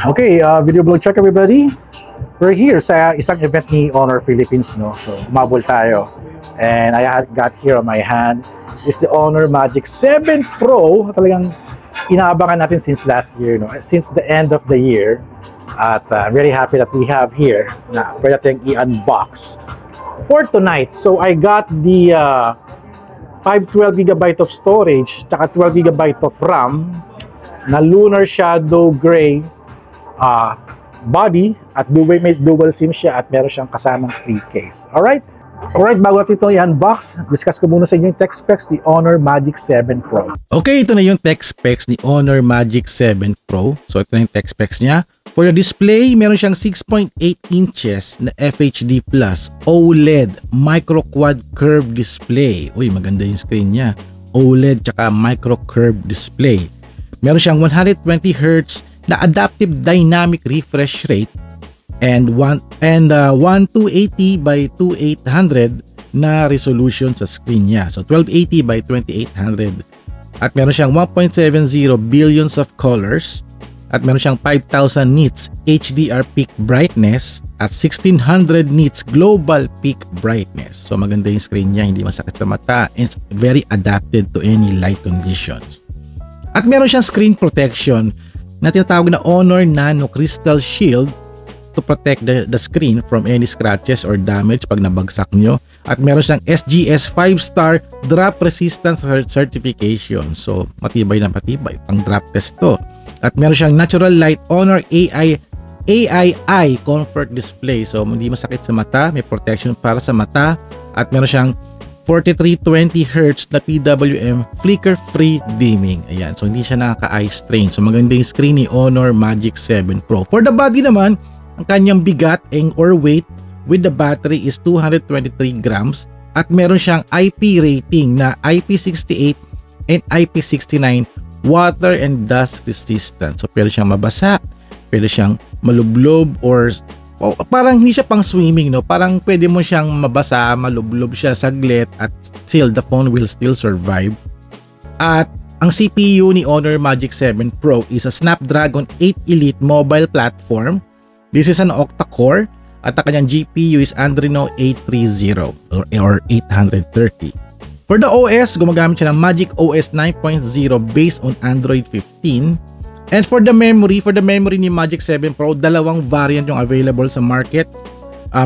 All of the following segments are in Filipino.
Okay, video blog check everybody. We're here sa isang event ni Honor Philippines, no? So, umabol tayo. And I got here on my hand is the Honor Magic 7 Pro. Talagang inaabangan natin since last year, no? Since the end of the year. At I'm very happy that we have here na pwede natin i-unbox for tonight. So, I got the 512GB of storage, tsaka 12GB of RAM na Lunar Shadow Gray body at may dual SIM siya at meron siyang kasamang free case. Alright, bago natin itong i-unbox, discuss ko muna sa inyo yung tech specs ni Honor Magic 7 Pro. Okay, ito na yung tech specs ni Honor Magic 7 Pro. So ito na yung tech specs niya. For the display, meron siyang 6.8 inches na FHD Plus OLED Micro Quad Curve Display. Uy, maganda yung screen niya. OLED tsaka Micro Curve Display. Meron siyang 120Hz na adaptive dynamic refresh rate and 1280 by 2800 na resolution sa screen niya. So 1280 by 2800. At meron siyang 1.70 billions of colors at meron siyang 5000 nits HDR peak brightness at 1600 nits global peak brightness. So maganda yung screen niya, hindi masakit sa mata, and it's very adapted to any light conditions. At meron siyang screen protection na tinatawag na Honor Nano Crystal Shield to protect the screen from any scratches or damage pag nabagsak nyo. At meron siyang SGS 5-star drop resistance certification. So matibay na matibay, pang drop test to. At meron siyang Natural Light Honor AI Eye Comfort Display. So hindi masakit sa mata, may protection para sa mata. At meron siyang 4320Hz na PWM flicker-free dimming. Ayan, so hindi siya nakaka-eye strain. So maganda yung screen ni Honor Magic 7 Pro. For the body naman, ang kanyang bigat or weight with the battery is 223 grams at meron siyang IP rating na IP68 and IP69 water and dust resistant. So pwede siyang mabasa, pwede siyang malublob or parang hindi siya pang swimming, no? Parang pwede mo siyang mabasa, malublob siya saglit at still the phone will still survive. At ang CPU ni Honor Magic 7 Pro is a Snapdragon 8 Elite mobile platform. This is an octa-core at ang kanyang GPU is Adreno 830 or 830. For the OS, gumagamit siya ng Magic OS 9.0 based on Android 15. And for the memory ni Magic 7 Pro, dalawang variant yung available sa market.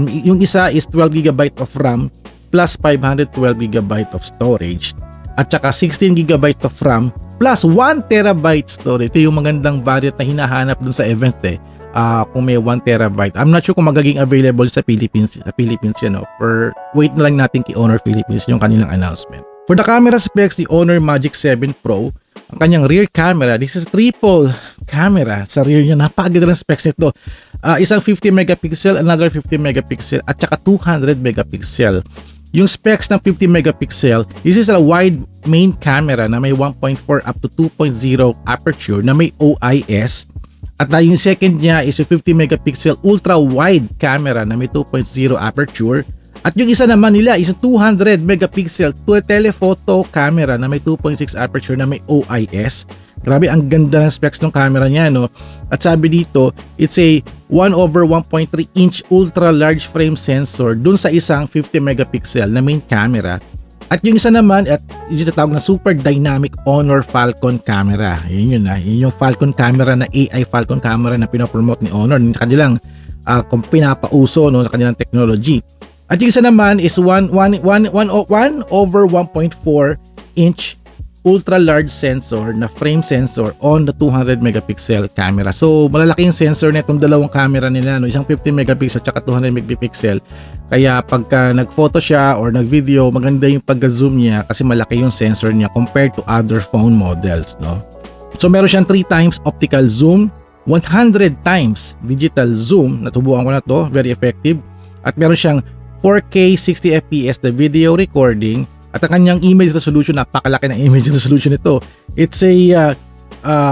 Yung isa is 12GB of RAM plus 512GB of storage. At saka 16GB of RAM plus 1TB storage. Ito yung magandang variant na hinahanap dun sa event kung may 1TB. I'm not sure kung magiging available sa Philippines yan. For wait na lang natin kay Honor Philippines yung kanilang announcement. For the camera specs ni Honor Magic 7 Pro, ang kanyang rear camera, this is triple camera sa rear niya. Napakaganda ng specs nito. Isang 50 megapixel, another 50 megapixel at saka 200 megapixel. Yung specs ng 50 megapixel, this is a wide main camera na may 1.4 up to 2.0 aperture na may OIS. At yung second niya is a 50 megapixel ultra wide camera na may 2.0 aperture. At yung isa naman nila is a 200 megapixel telephoto camera na may 2.6 aperture na may OIS. Grabe, ang ganda ng specs ng camera niya, no? At sabi dito, it's a 1/1.3 inch ultra large frame sensor dun sa isang 50 megapixel na main camera. At yung isa naman, at yung tinatawag na super dynamic Honor Falcon camera. Yun yung Falcon camera na AI Falcon camera na pinopromote ni Honor. Yung kanilang pinapauso, no, sa kanilang technology. At yung isa naman is 1/1.4 inch ultra large sensor na frame sensor on the 200 megapixel camera. So malalaki yung sensor na itong dalawang camera nila, no? Isang 50 megapixel at 200 megapixel. Kaya pagka nag-photo siya or nag-video, maganda yung pagka-zoom niya kasi malaki yung sensor niya compared to other phone models, no? So meron siyang 3 times optical zoom, 100 times digital zoom. Natubukan ko na to, very effective. At meron siyang 4K 60fps na video recording at ang kanyang image resolution, napakalaki ng image resolution nito. It's a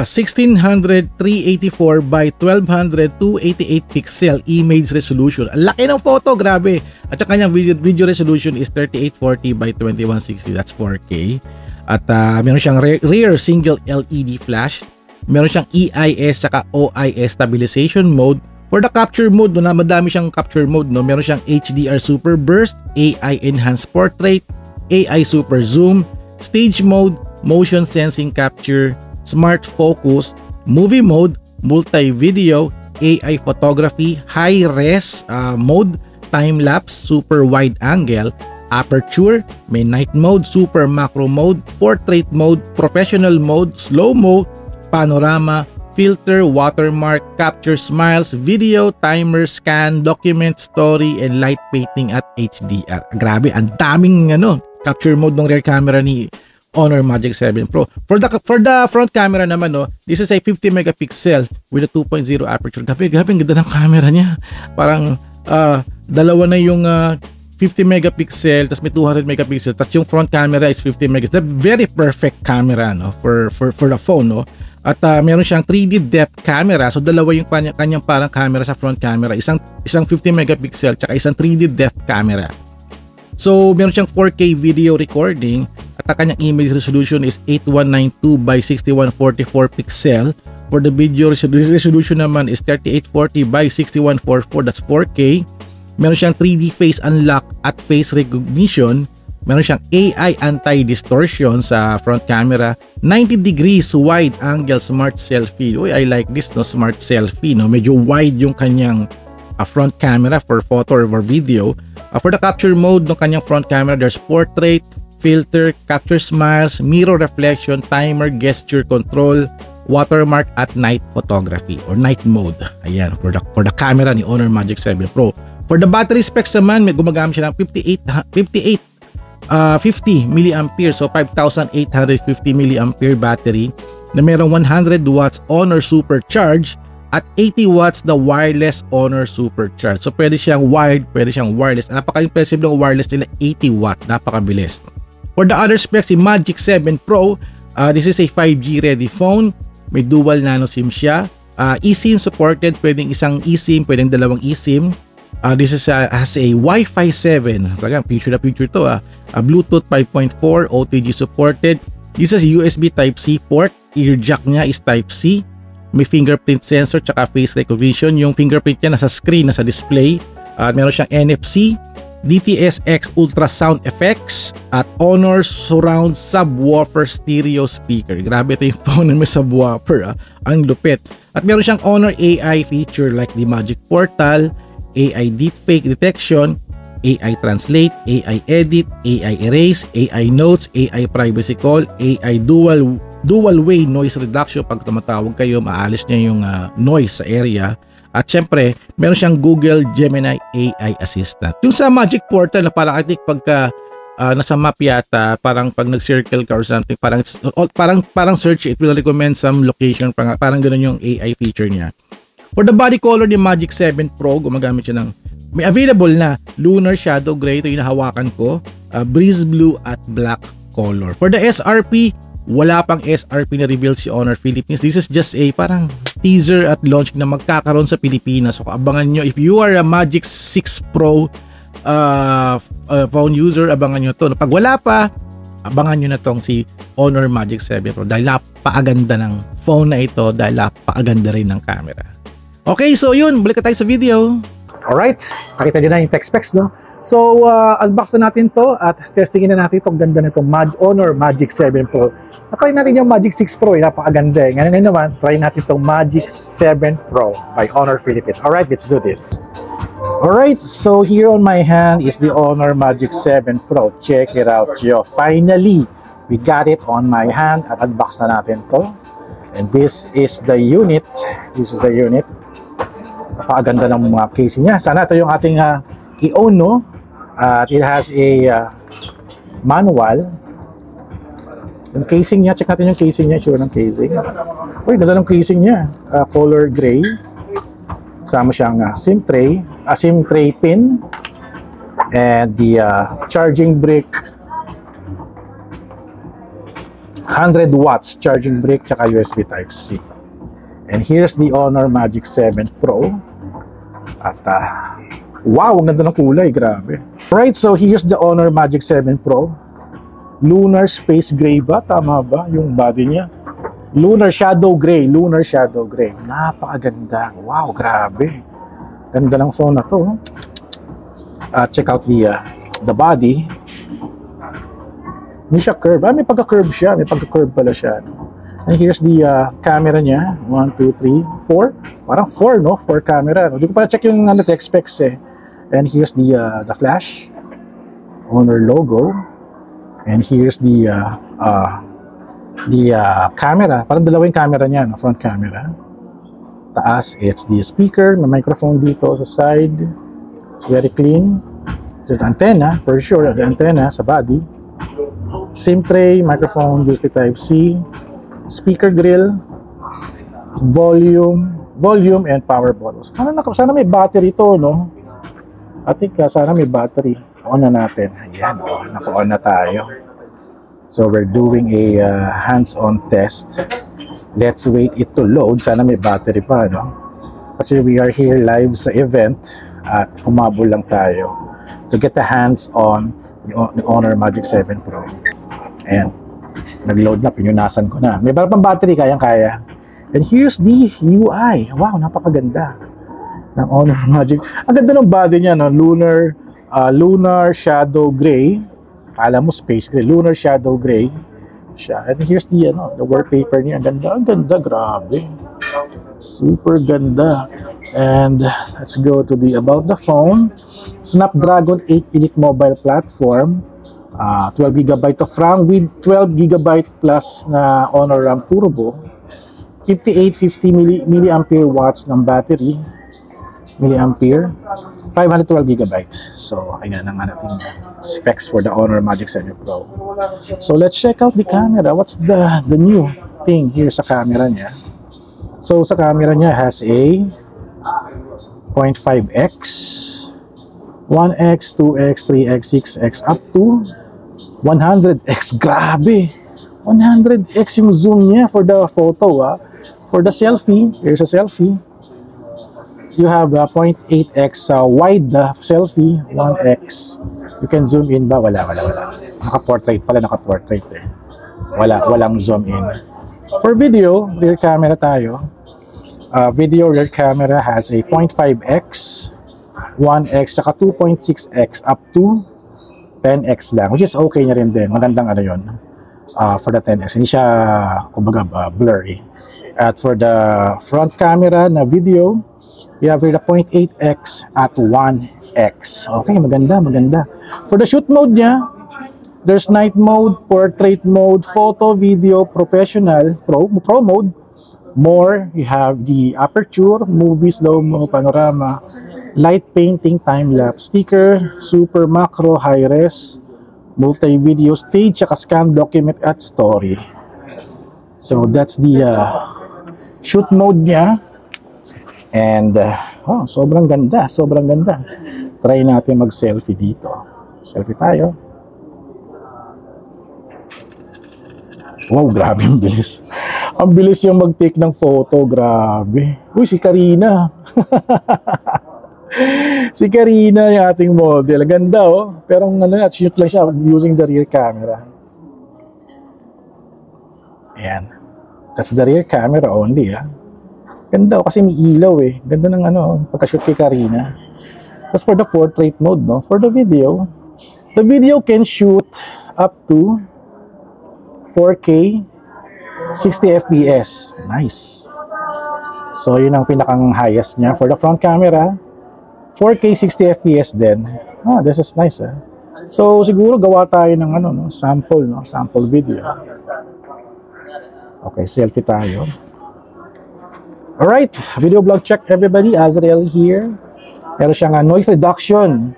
1600 384 by 1200 288 pixel image resolution. Ang laki ng photo, grabe. At ang kanyang video resolution is 3840 by 2160, that's 4K. At meron siyang rear single LED flash Meron siyang EIS saka OIS stabilization mode. For the capture mode, no, madami siyang capture mode, no. Meron siyang HDR Super Burst, AI Enhanced Portrait, AI Super Zoom, Stage Mode, Motion Sensing Capture, Smart Focus, Movie Mode, Multi-Video, AI Photography, High Res Mode, Time Lapse, Super Wide Angle, Aperture, may Night Mode, Super Macro Mode, Portrait Mode, Professional Mode, Slow Mo, Panorama, Filter, Watermark, Capture Smiles, Video, Timer, Scan, Document, Story, and Light Painting at HDR. Grabe, ang daming capture mode ng rear camera ni Honor Magic 7 Pro. For the front camera naman, no, this is a 50 megapixel with a 2.0 aperture. Grabe, ang ganda ng camera niya. Parang dalawa na yung 50 megapixel, tapos may 200 megapixel, tapos yung front camera is 50 megapixel. Very perfect camera, no, for the phone, no. At meron siyang 3D depth camera. So dalawa yung kanyang parang camera sa front camera. Isang 50 megapixel tsaka isang 3D depth camera. So meron siyang 4K video recording at ang kanyang image resolution is 8192 by 6144 pixel. For the video resolution naman is 3840 by 6144, that's 4K. Meron siyang 3D face unlock at face recognition. Meron siyang AI anti-distortion sa front camera, 90 degrees wide angle smart selfie. Uy, I like this, no, smart selfie, no. Medyo wide yung kanyang front camera for photo or video. For the capture mode ng kanyang front camera, there's portrait, filter, capture smiles, mirror reflection, timer, gesture control, watermark at night photography or night mode. Ayan, for the camera ni Honor Magic 7 Pro. For the battery specs naman, may gumagamit siya ng 50 milliampere, so 5,850 milliampere battery na merong 100 watts Honor Supercharge at 80 watts the wireless Honor Supercharge. So pwede siyang wired, pwede siyang wireless. Napaka-impressive ng wireless nila, 80 watt, napakabilis. For the other specs, si Magic 7 Pro, this is a 5G ready phone. May dual nano SIM siya. eSIM supported, pwedeng isang eSIM, pwedeng dalawang eSIM. This is has a Wi-Fi 7. Talagang future na future to. Bluetooth 5.4, OTG supported. This is USB Type-C port. Ear jack niya is Type-C. May fingerprint sensor tsaka face recognition. Yung fingerprint niya nasa screen, nasa display. Meron siyang NFC, DTS:X ultrasound effects at Honor surround subwoofer stereo speaker. Grabe ito yung phone na may subwoofer. Ang lupit. At meron siyang Honor AI feature like the Magic Portal, AI deepfake detection, AI translate, AI edit, AI erase, AI notes, AI privacy call, AI dual way noise reduction. Pag tumatawag kayo, maalis niya yung noise sa area. At syempre, meron siyang Google Gemini AI Assistant. Yung sa Magic Portal na parang I think pagka nasa map yata, parang pag nag-circle ka or something, parang search, it will recommend some location, parang ganoon yung AI feature niya. For the body color ni Magic 7 Pro, gumagamit siya ng, may available na Lunar Shadow Gray, ito yung nahawakan ko, Breeze Blue at Black color. For the SRP, wala pang SRP na reveal si Honor Philippines. This is just a parang teaser at launch na magkakaroon sa Pilipinas. So abangan nyo, if you are a Magic 6 Pro phone user, abangan nyo to. Pag wala pa, abangan nyo na tong si Honor Magic 7 Pro dahil napakaganda ng phone na ito, dahil napakaganda rin ng camera. Okay, so yun, balik na tayo sa video. Alright, nakita nyo na yung tech specs, no? So, unbox na natin to at testingin na natin itong ganda na itong Honor Magic 7 Pro. Try natin yung Magic 6 Pro, napakaganda eh. Ngayon naman, try natin itong Magic 7 Pro by Honor Philippines. Alright, let's do this. Alright, so here on my hand is the Honor Magic 7 Pro. Check it out, yo. Finally, we got it on my hand at unbox na natin to. And this is the unit. This is the unit. Napakaganda ng mga casing niya. Sana ito yung ating i-own, no? At it has a manual. Yung casing niya, check natin yung casing niya. Sure ng casing. Uy, ganda ng casing niya. Color gray. Sama siyang SIM tray. SIM tray pin. And the charging brick. 100 watts charging brick tsaka USB Type-C. And here's the Honor Magic 7 Pro. At wow, ang ganda ng kulay, grabe. Alright, so here's the Honor Magic 7 Pro. Lunar Space Gray ba? Tama ba yung body niya? Lunar Shadow Gray. Lunar Shadow Gray. Napakaganda. Wow, grabe. Ganda ng phone na to. Check out the body. Hindi siya curve. May pagka-curve siya. May pagka-curve pala siya. And here's the camera niya. 1, 2, 3, 4. Parang 4, no? 4 camera. Hindi ko pala check yung tech specs eh. And here's the flash. Honor logo. And here's the camera. Parang dalawa yung camera niya, no? Front camera. Taas, it's the speaker. May microphone dito sa side. It's very clean. It's the antenna, for sure. The antenna sa body. SIM tray, microphone, USB Type-C, speaker grill, volume, and power bottles. Sana may battery to, no? I think sana may battery. On na natin. Ayan, naka-on na tayo. So we're doing a hands-on test. Let's wait it to load. Sana may battery pa, no? Kasi we are here live sa event at humabol lang tayo to get the hands-on the Honor Magic 7 Pro. Ayan, nag-load na, pinunasan ko na. May pang battery, kayang-kaya. And here's the UI. Wow, napakaganda ng Honor Magic. Ang ganda ng body niya, no? Lunar Shadow Gray. Kala mo Space Gray. Lunar Shadow Gray siya. And here's the wallpaper niya. Ang ganda, grabe. Super ganda. And let's go to about the phone. Snapdragon 8 Elite mobile platform. 12GB of RAM with 12GB plus na Honor RAM Turbo. 5850 milliampere watts ng battery. Milliampere. 512GB. So, ayan ang ating specs for the Honor Magic 7 Pro. So, let's check out the camera. What's the new thing here sa camera niya? So, sa camera niya has a 0.5x, 1x, 2x, 3x, 6x, up to 100x. Grabe! 100x yung zoom niya for the photo. For the selfie, here's a selfie. You have a 0.8x wide selfie, 1x. You can zoom in ba? Wala. Naka-portrait pala, naka-portrait eh. Walang zoom in. For video, rear camera tayo. Video rear camera has a 0.5x, 1x, saka 2.6x up to 10x lang, which is okay na rin din. Magandang yun for the 10x. Hindi siya, kumbaga, blurry. At for the front camera na video, you have here the 0.8x at 1x. Okay, maganda. For the shoot mode niya, there's night mode, portrait mode, photo, video, professional, pro mode. More, you have the aperture, movie, slow-mo, panorama, light painting, time-lapse, sticker, super macro, high-res, multi-video, stage, saka scan, document, at story. So that's the shoot mode niya. And sobrang ganda. Try natin mag-selfie dito. Selfie tayo. Wow, grabe ang bilis. Ang bilis yung mag-take ng photo, grabe. Uy, si Karina. Si Karina yung ating model. Ganda, oh. Pero shoot lang siya using the rear camera. Ayan. That's the rear camera only, Ganda, kasi may ilaw eh. Ganda ng pagka-shoot kay Karina. Tapos for the portrait mode, no? For the video can shoot up to 4K 60 FPS. Nice. So, yun ang pinakang highest niya. For the front camera, 4K 60 FPS din. This is nice, So, siguro gawa tayo ng sample, sample video. Okay, selfie tayo. Alright, video vlog check everybody. Azrael here. Meron siyang noise reduction.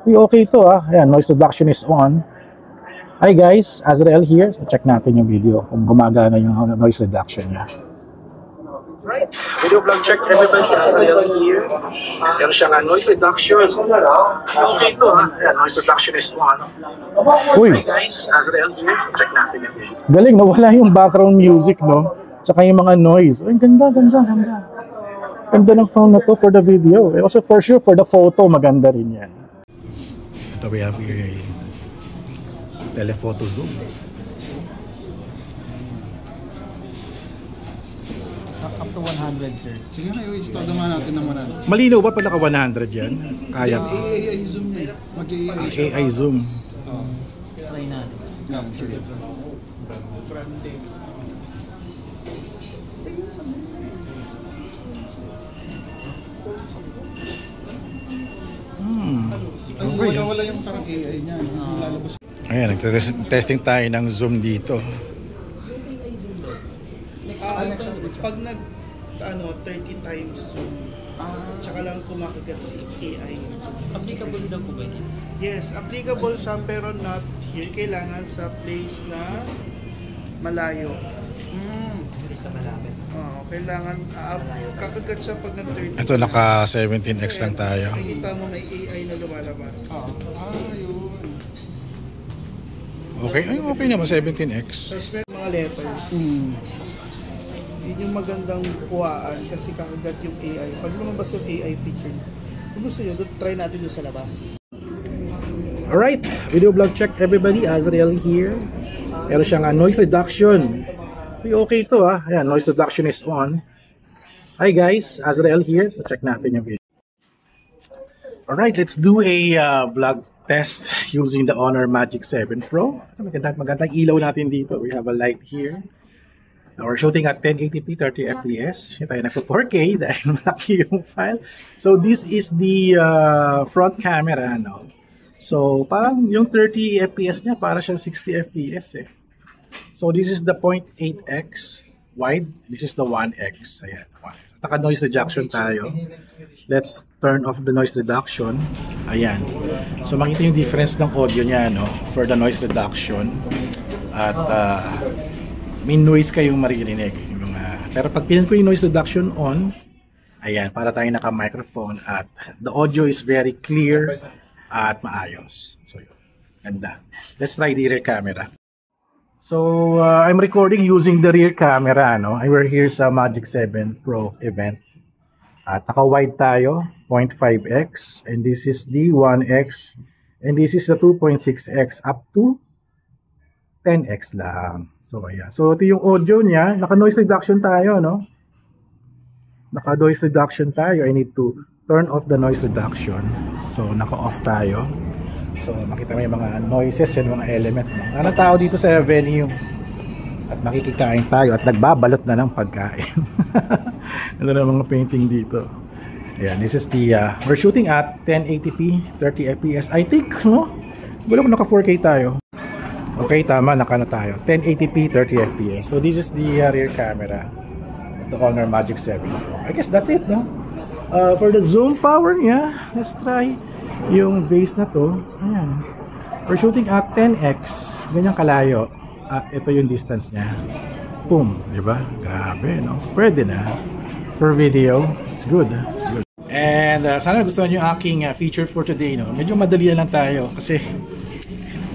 Okay ito, Ayan, noise reduction is on. Hi guys, Azrael here. So, check natin yung video kung gumagana yung noise reduction niya. Right, video vlog check everybody. Azrael here. Meron siyang noise reduction. Okay ito, Ayan, noise reduction is on. Uy. Hi guys, Azrael here. Check natin yung video. Galing, nawala yung background music, no? Tsaka yung mga noise. Ay, ganda. Ganda ng phone na to for the video. Also for sure, for the photo, maganda rin yan. Ito we have here a telephoto zoom. up to 100, sir. Sige nga, i-install naman natin ng 100. Malinaw ba pag naka 100 yan? Kaya. AI zoom niya. Mag-AI siya. AI zoom. Try natin. Yan, sige. Ay, wala yung parang AI niya. Yung lalabas. Ayan, nag-testing tayo ng zoom dito. Pag nag 30 times zoom, tsaka lang kumakagat si AI zoom. Applicable daw po ba yun? Yes, applicable siya pero not here. Kailangan sa place na malayo. Sa malapit. Kailangan kakagat siya pag nag 30. Ito naka 17x lang tayo. Nakikita mo may AI na lumalabas. Yun. Okay, ay okay naman 17x. Tapos may mga letters. Yun yung magandang kuhaan kasi kakagat yung AI. Pag lumabas yung AI feature, kung gusto nyo, try natin doon sa labas. Alright, video vlog check everybody. Azrael here. Meron siyang noise reduction. Okay ito Ayan, noise reduction is on. Hi guys, Azrael here. So check natin yung video. Alright, let's do a vlog test using the Honor Magic 7 Pro. Magandang ilaw natin dito. We have a light here. We're shooting at 1080p 30 fps. Hindi tayo nagpo 4K dahil malaki yung file. So this is the front camera. So parang yung 30 fps niya para siyang 60 fps eh. So this is the 0.8x wide. This is the 1x. Ayan. Naka noise reduction tayo. Let's turn off the noise reduction. Ayan. So makita yung difference ng audio niya for the noise reduction. At may noise kayong maririnig. Pero pag pinan ko yung noise reduction on, ayan, para tayo naka-microphone at the audio is very clear at maayos. So yun. Ganda. Let's try the rear camera. So, I'm recording using the rear camera, We're here sa Magic 7 Pro event. At naka-wide tayo, 0.5x. And this is the 1x. And this is the 2.6x up to 10x lang. So, ayan. So, ito yung audio niya. Naka-noise reduction tayo, Naka-noise reduction tayo. I need to turn off the noise reduction. So, naka-off tayo. So, makita mo yung mga noises and mga element. Ano tao dito sa venue? At makikikain tayo at nagbabalot na ng pagkain. Ano na mga painting dito. Ayan, this is the, we're shooting at 1080p, 30 fps. I think, wala ko naka 4K tayo. Okay, tama, naka na tayo. 1080p, 30 fps. So, this is the rear camera. The Honor Magic 7. I guess that's it, for the zoom power niya, let's try yung base na to. Ayan. We're shooting at 10x. Ganyan kalayo. At ito yung distance niya. Boom. Diba? Grabe, Pwede na. For video, it's good. It's good. And sana gustuhan nyo aking feature for today, Medyo madali lang tayo kasi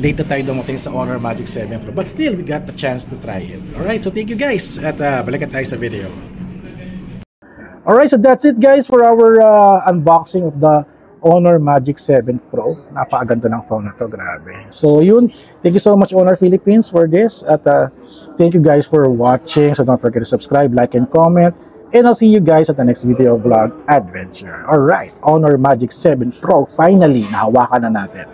late na tayo dumating sa Honor Magic 7 Pro. But still, we got the chance to try it. Alright, so thank you guys. At balikan tayo sa video. Alright, so that's it guys for our unboxing of the Honor Magic 7 Pro. Napakaganda ng phone na to, grabe. So yun, thank you so much Honor Philippines for this. At thank you guys for watching. So don't forget to subscribe, like, and comment. And I'll see you guys at the next video vlog adventure. Alright, Honor Magic 7 Pro, finally, nahawakan na natin.